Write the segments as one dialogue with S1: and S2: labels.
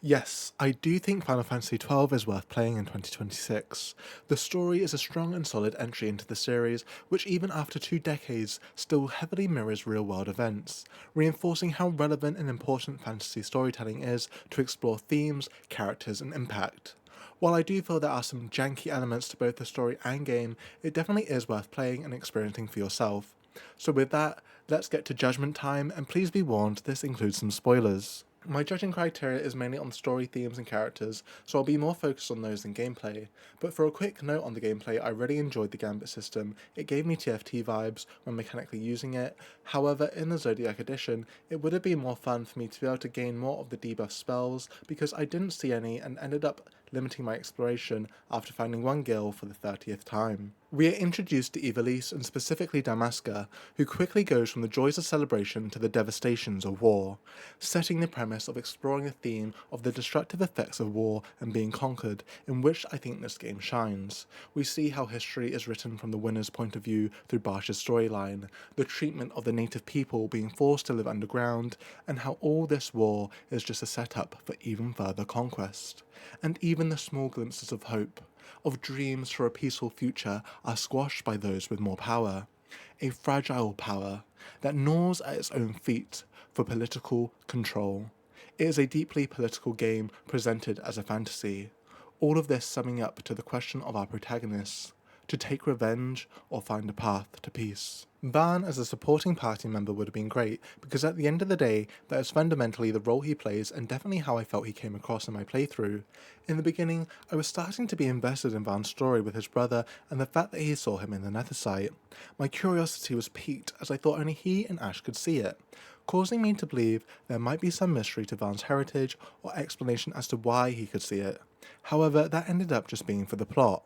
S1: Yes, I do think Final Fantasy XII is worth playing in 2026. The story is a strong and solid entry into the series, which even after 2 decades still heavily mirrors real-world events, reinforcing how relevant and important fantasy storytelling is to explore themes, characters, and impact. While I do feel there are some janky elements to both the story and game, it definitely is worth playing and experiencing for yourself. So with that, let's get to Judgment Time, and please be warned, this includes some spoilers. My judging criteria is mainly on story themes and characters, so I'll be more focused on those than gameplay. But for a quick note on the gameplay, I really enjoyed the Gambit system. It gave me TFT vibes when mechanically using it. However, in the Zodiac edition, it would have been more fun for me to be able to gain more of the debuff spells because I didn't see any and ended up limiting my exploration after finding one gil for the 30th time. We are introduced to Ivalice and specifically Damaska, who quickly goes from the joys of celebration to the devastations of war, setting the premise of exploring the theme of the destructive effects of war and being conquered, in which I think this game shines. We see how history is written from the winner's point of view through Barsh's storyline, the treatment of the native people being forced to live underground, and how all this war is just a setup for even further conquest. And even the small glimpses of hope, of dreams for a peaceful future, are squashed by those with more power. A fragile power that gnaws at its own feet for political control. It is a deeply political game presented as a fantasy. All of this summing up to the question of our protagonists: to take revenge or find a path to peace. Van as a supporting party member would have been great because at the end of the day that is fundamentally the role he plays and definitely how I felt he came across in my playthrough. In the beginning, I was starting to be invested in Van's story with his brother and the fact that he saw him in the nether site. My curiosity was piqued as I thought only he and Ash could see it, causing me to believe there might be some mystery to Van's heritage or explanation as to why he could see it. However, that ended up just being for the plot.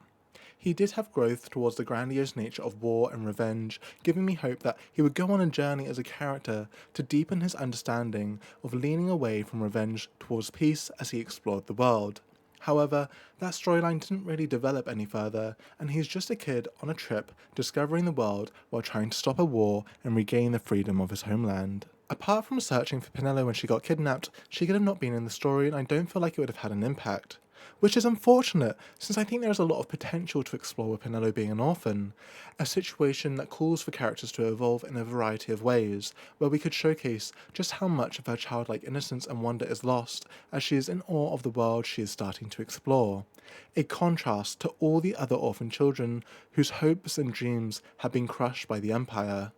S1: He did have growth towards the grandiose nature of war and revenge, giving me hope that he would go on a journey as a character to deepen his understanding of leaning away from revenge towards peace as he explored the world. However, that storyline didn't really develop any further, and he's just a kid on a trip discovering the world while trying to stop a war and regain the freedom of his homeland. Apart from searching for Penelo when she got kidnapped, she could have not been in the story, and I don't feel like it would have had an impact. Which is unfortunate, since I think there is a lot of potential to explore with Penelo being an orphan, a situation that calls for characters to evolve in a variety of ways, where we could showcase just how much of her childlike innocence and wonder is lost as she is in awe of the world she is starting to explore. A contrast to all the other orphan children whose hopes and dreams have been crushed by the Empire.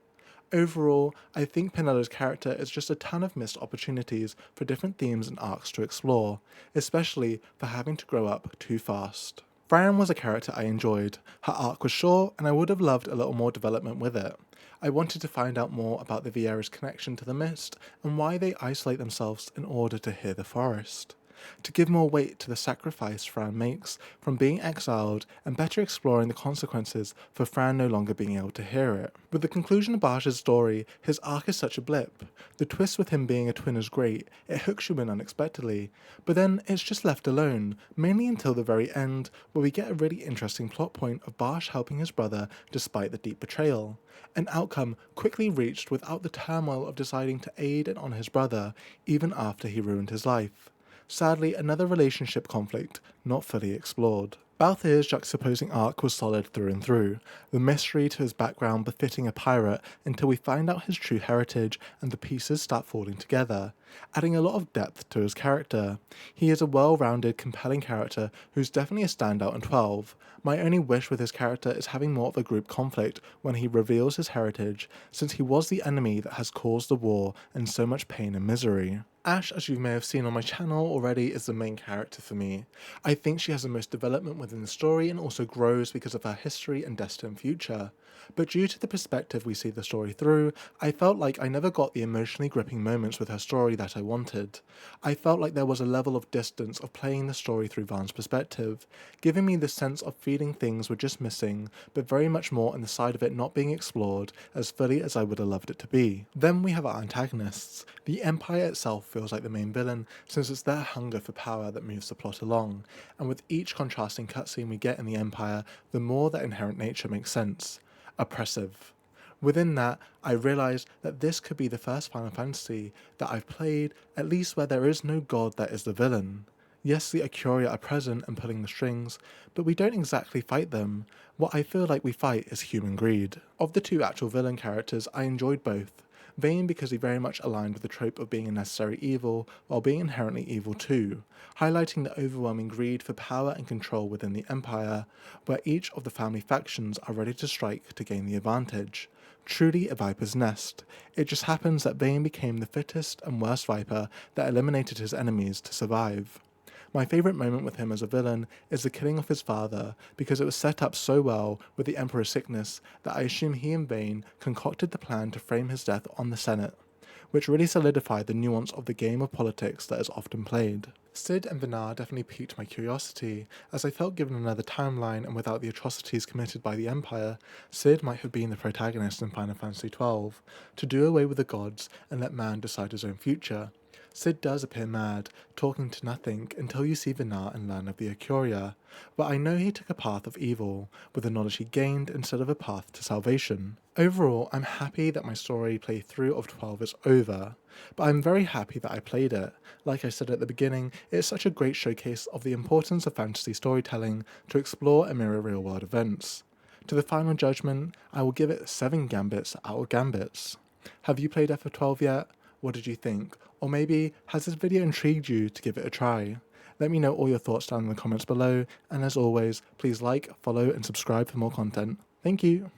S1: Overall, I think Penelo's character is just a ton of missed opportunities for different themes and arcs to explore, especially for having to grow up too fast. Fran was a character I enjoyed. Her arc was short, and I would have loved a little more development with it. I wanted to find out more about the Viera's connection to the mist and why they isolate themselves in order to hear the forest. To give more weight to the sacrifice Fran makes from being exiled and better exploring the consequences for Fran no longer being able to hear it. With the conclusion of Barsh's story, his arc is such a blip. The twist with him being a twin is great, it hooks you in unexpectedly, but then it's just left alone, mainly until the very end, where we get a really interesting plot point of Barsh helping his brother despite the deep betrayal. An outcome quickly reached without the turmoil of deciding to aid and honor his brother, even after he ruined his life. Sadly, another relationship conflict not fully explored. Balthier's juxtaposing arc was solid through and through, the mystery to his background befitting a pirate until we find out his true heritage and the pieces start falling together, adding a lot of depth to his character. He is a well-rounded, compelling character who's definitely a standout in 12. My only wish with his character is having more of a group conflict when he reveals his heritage, since he was the enemy that has caused the war and so much pain and misery. Ash, as you may have seen on my channel already, is the main character for me. I think she has the most development within the story and also grows because of her history and destined future. But due to the perspective we see the story through, I felt like I never got the emotionally gripping moments with her story that I wanted. I felt like there was a level of distance of playing the story through Van's perspective, giving me the sense of feeling things were just missing, but very much more on the side of it not being explored as fully as I would have loved it to be. Then we have our antagonists. The Empire itself feels like the main villain, since it's their hunger for power that moves the plot along, and with each contrasting cutscene we get in the Empire, the more that inherent nature makes sense. Oppressive. Within that, I realised that this could be the first Final Fantasy that I've played, at least where there is no god that is the villain. Yes, the Ikuria are present and pulling the strings, but we don't exactly fight them. What I feel like we fight is human greed. Of the two actual villain characters, I enjoyed both. Vayne because he very much aligned with the trope of being a necessary evil while being inherently evil too, highlighting the overwhelming greed for power and control within the Empire, where each of the family factions are ready to strike to gain the advantage. Truly a viper's nest. It just happens that Vayne became the fittest and worst viper that eliminated his enemies to survive. My favourite moment with him as a villain is the killing of his father, because it was set up so well with the Emperor's sickness that I assume he and Vayne concocted the plan to frame his death on the Senate, which really solidified the nuance of the game of politics that is often played. Cid and Vinar definitely piqued my curiosity, as I felt given another timeline and without the atrocities committed by the Empire, Cid might have been the protagonist in Final Fantasy XII, to do away with the gods and let man decide his own future. Cid does appear mad, talking to nothing until you see Vinar and learn of the Ikuria, but I know he took a path of evil, with the knowledge he gained instead of a path to salvation. Overall, I'm happy that my story playthrough of 12 is over, but I'm very happy that I played it. Like I said at the beginning, it's such a great showcase of the importance of fantasy storytelling to explore and mirror real-world events. To the final judgment, I will give it 7 gambits out of gambits. Have you played FF12 yet? What did you think? Or maybe, has this video intrigued you to give it a try? Let me know all your thoughts down in the comments below, and as always, please like, follow and subscribe for more content. Thank you!